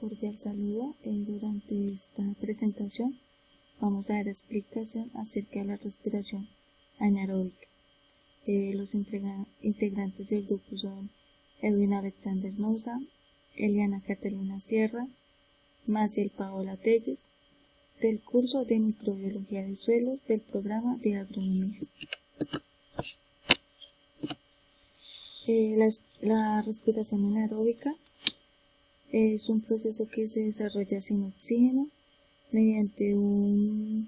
Cordial saludo. Durante esta presentación vamos a dar explicación acerca de la respiración anaeróbica. Los integrantes del grupo son Edwin Alexander Nouza, Eliana Catalina Sierra, Maciel Paola Telles, del curso de Microbiología de Suelos del programa de Agronomía. La respiración anaeróbica es un proceso que se desarrolla sin oxígeno mediante un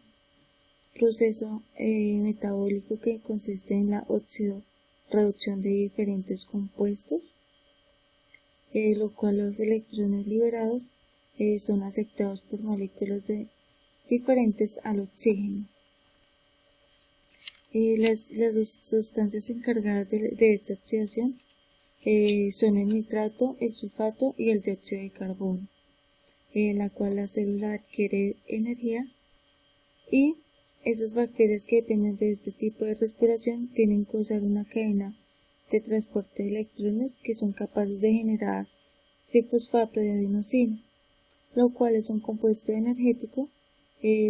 proceso metabólico que consiste en la oxidorreducción de diferentes compuestos, lo cual los electrones liberados son aceptados por moléculas diferentes al oxígeno. Las dos sustancias encargadas de esta oxidación son el nitrato, el sulfato y el dióxido de carbono, en la cual la célula adquiere energía, y esas bacterias que dependen de este tipo de respiración tienen que usar una cadena de transporte de electrones que son capaces de generar trifosfato de adenosina, lo cual es un compuesto energético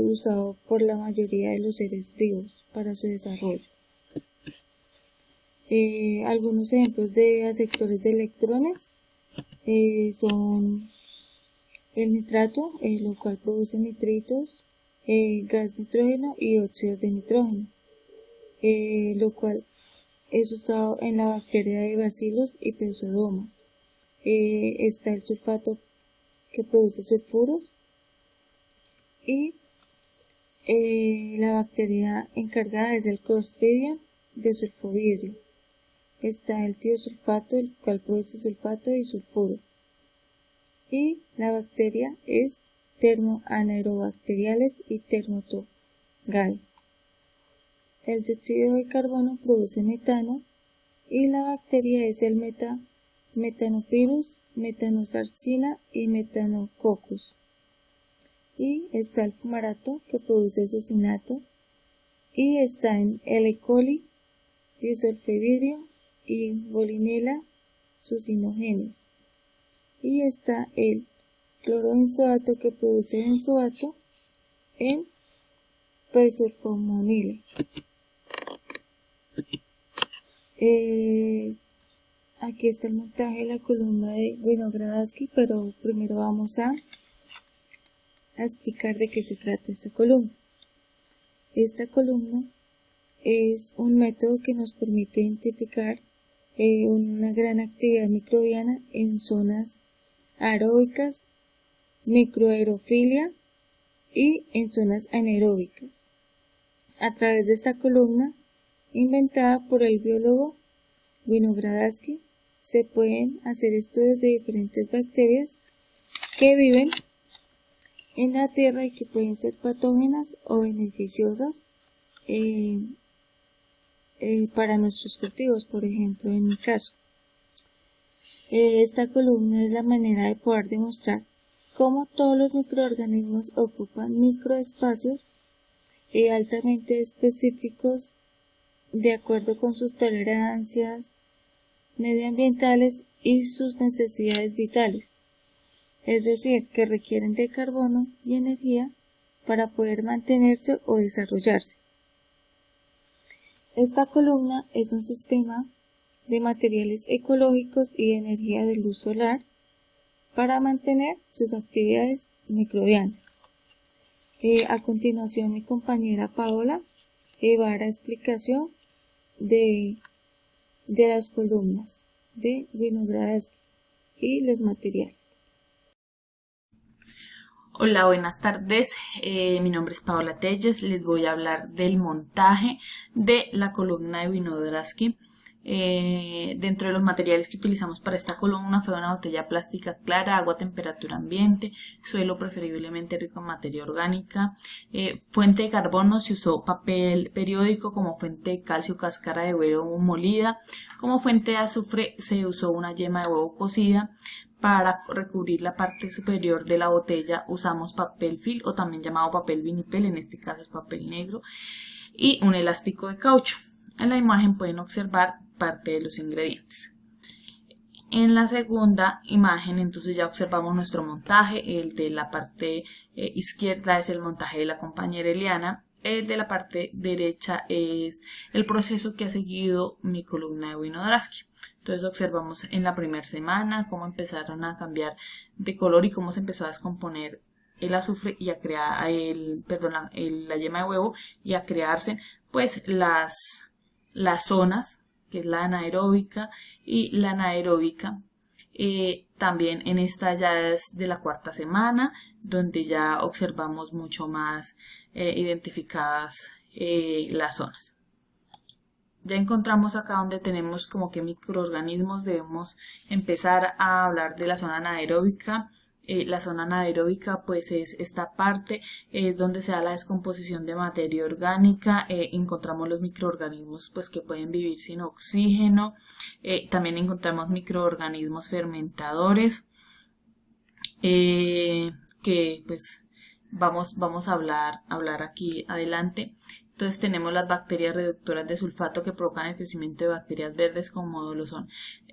usado por la mayoría de los seres vivos para su desarrollo. Algunos ejemplos de aceptores de electrones son el nitrato, lo cual produce nitritos, gas nitrógeno y óxidos de nitrógeno, lo cual es usado en la bacteria de Bacillus y Pseudomonas. Está el sulfato, que produce sulfuros, y la bacteria encargada es el Clostridium de sulfovidrio. Está el tiosulfato, el cual produce sulfato y sulfuro, y la bacteria es Ternoanaerobacteriales y Ternotogae. El dióxido de carbono produce metano, y la bacteria es el Metanopyrus, Metanosarcina y Metanococcus. Y está el fumarato, que produce succinato, y está en L. coli, disolfevidrio y Bolinella succinogenes. Y está el clorobenzoato, que produce benzoato en Pseudomonile. Aquí está el montaje de la columna de Winogradaski, pero primero vamos a explicar de qué se trata esta columna. Esta columna es un método que nos permite identificar una gran actividad microbiana en zonas aeróbicas, microaerofilia y en zonas anaeróbicas. A través de esta columna, inventada por el biólogo Winogradaski, se pueden hacer estudios de diferentes bacterias que viven en la tierra y que pueden ser patógenas o beneficiosas para nuestros cultivos, por ejemplo, en mi caso. Esta columna es la manera de poder demostrar cómo todos los microorganismos ocupan microespacios altamente específicos de acuerdo con sus tolerancias medioambientales y sus necesidades vitales, es decir, que requieren de carbono y energía para poder mantenerse o desarrollarse. Esta columna es un sistema de materiales ecológicos y de energía de luz solar para mantener sus actividades microbianas. A continuación, mi compañera Paola va a dar explicación de las columnas de Winogradaski y los materiales. Hola, buenas tardes. Mi nombre es Paola Telles. Les voy a hablar del montaje de la columna de Winogradaski. Dentro de los materiales que utilizamos para esta columna fue una botella plástica clara, agua a temperatura ambiente, suelo preferiblemente rico en materia orgánica, fuente de carbono, se usó papel periódico como fuente de calcio, cáscara de huevo molida, como fuente de azufre se usó una yema de huevo cocida. Para recubrir la parte superior de la botella usamos papel film o también llamado papel vinipel, en este caso es papel negro, y un elástico de caucho. En la imagen pueden observar parte de los ingredientes. en la segunda imagen entonces ya observamos nuestro montaje. El de la parte izquierda es el montaje de la compañera Eliana. El de la parte derecha es el proceso que ha seguido mi columna de Winograski. Entonces observamos en la primera semana cómo empezaron a cambiar de color y cómo se empezó a descomponer el azufre y a crear la yema de huevo y a crearse pues las zonas, que es la anaeróbica y la anaeróbica. También en esta ya es de la cuarta semana, donde ya observamos mucho más identificadas las zonas. Ya encontramos acá donde tenemos como que microorganismos. Debemos empezar a hablar de la zona anaeróbica. La zona anaeróbica pues es esta parte donde se da la descomposición de materia orgánica. Encontramos los microorganismos pues que pueden vivir sin oxígeno. También encontramos microorganismos fermentadores que pues vamos a hablar aquí adelante. Entonces tenemos las bacterias reductoras de sulfato que provocan el crecimiento de bacterias verdes, como lo son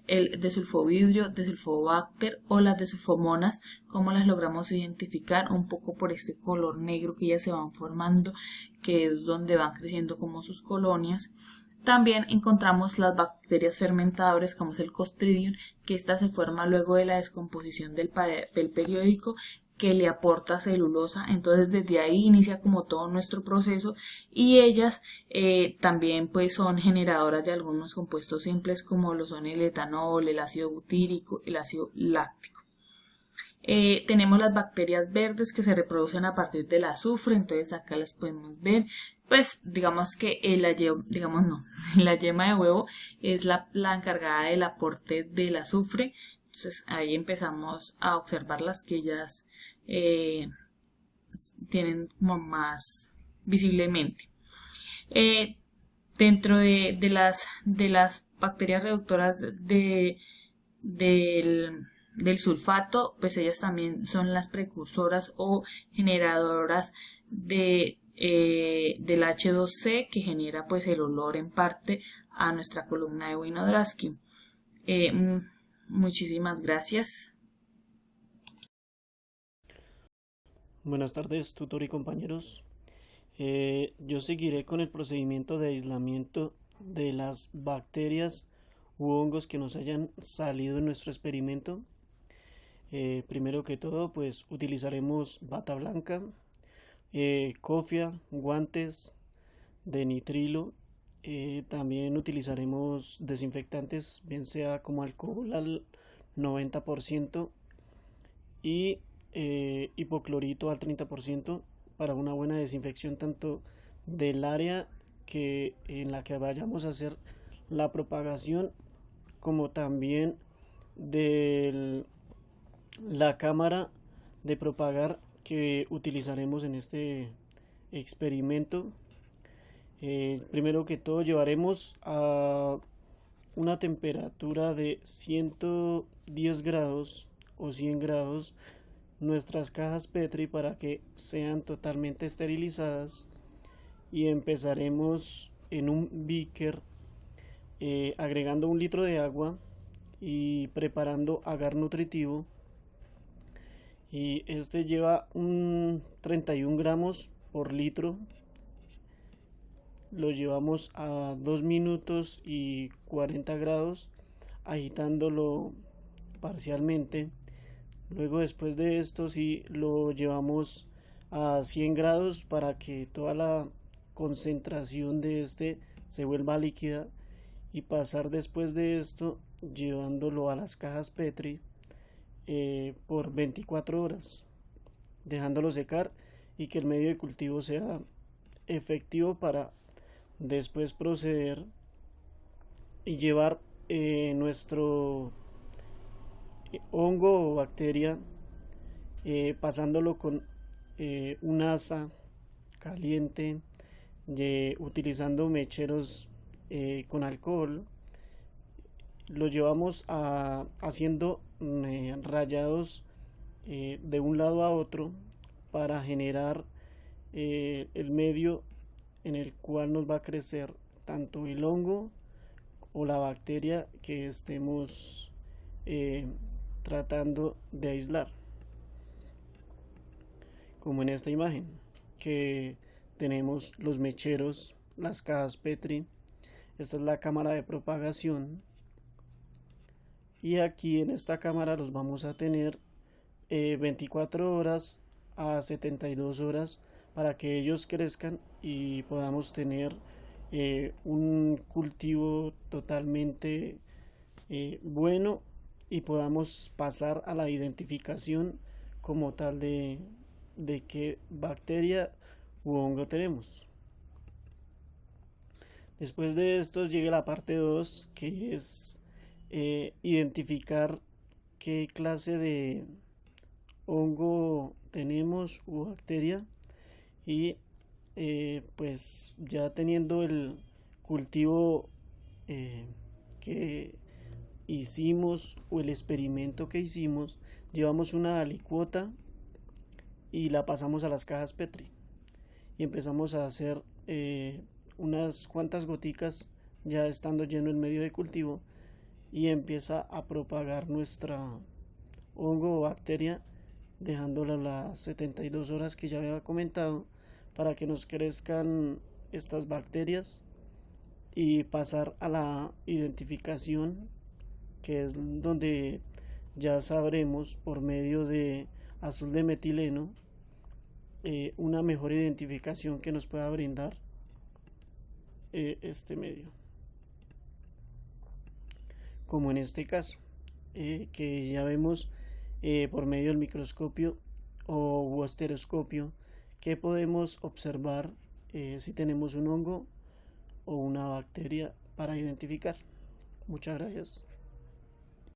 el desulfovidrio, desulfobacter o las desulfomonas. Como las logramos identificar un poco por este color negro que ellas se van formando, que es donde van creciendo como sus colonias. También encontramos las bacterias fermentadoras, como es el Clostridium, que esta se forma luego de la descomposición del papel periódico, que le aporta celulosa. Entonces desde ahí inicia como todo nuestro proceso, y ellas también pues son generadoras de algunos compuestos simples, como lo son el etanol, el ácido butírico, el ácido láctico. Tenemos las bacterias verdes que se reproducen a partir del azufre. Entonces acá las podemos ver. Pues digamos que la yema de huevo es la encargada del aporte del azufre. Entonces ahí empezamos a observarlas, que ellas tienen como más visiblemente. Dentro de las bacterias reductoras del sulfato, pues ellas también son las precursoras o generadoras del H2C, que genera pues el olor en parte a nuestra columna de Winograski. Muchísimas gracias. Buenas tardes, tutor y compañeros. Yo seguiré con el procedimiento de aislamiento de las bacterias u hongos que nos hayan salido en nuestro experimento. Primero que todo, pues utilizaremos bata blanca, cofia, guantes de nitrilo. También utilizaremos desinfectantes, bien sea como alcohol al 90% y hipoclorito al 30% para una buena desinfección tanto del área en la que vayamos a hacer la propagación, como también de la cámara de propagar que utilizaremos en este experimento. Primero que todo, llevaremos a una temperatura de 110 grados o 100 grados nuestras cajas Petri para que sean totalmente esterilizadas, y empezaremos en un beaker agregando 1 litro de agua y preparando agar nutritivo, y este lleva 31 gramos por litro. Lo llevamos a 2 minutos y 40 grados agitándolo parcialmente. Luego, después de esto, sí lo llevamos a 100 grados para que toda la concentración de este se vuelva líquida, y pasar después de esto llevándolo a las cajas Petri por 24 horas, dejándolo secar y que el medio de cultivo sea efectivo para después proceder y llevar nuestro hongo o bacteria, pasándolo con un asa caliente, utilizando mecheros con alcohol. Lo llevamos haciendo rayados de un lado a otro para generar el medio en el cual nos va a crecer tanto el hongo o la bacteria que estemos eh, tratando de aislar, como en esta imagen que tenemos los mecheros, las cajas Petri. Esta es la cámara de propagación, y aquí en esta cámara los vamos a tener 24 horas a 72 horas para que ellos crezcan y podamos tener un cultivo totalmente bueno, y podamos pasar a la identificación como tal de qué bacteria u hongo tenemos. Después de esto llega la parte 2, que es identificar qué clase de hongo tenemos u bacteria, y pues ya teniendo el cultivo que hicimos o el experimento que hicimos, llevamos una alicuota y la pasamos a las cajas Petri y empezamos a hacer unas cuantas goticas ya estando lleno el medio de cultivo, y empieza a propagar nuestra hongo o bacteria, dejándola las 72 horas que ya había comentado para que nos crezcan estas bacterias y pasar a la identificación, que es donde ya sabremos por medio de azul de metileno una mejor identificación que nos pueda brindar este medio, como en este caso, que ya vemos por medio del microscopio o estereoscopio que podemos observar si tenemos un hongo o una bacteria para identificar. Muchas gracias.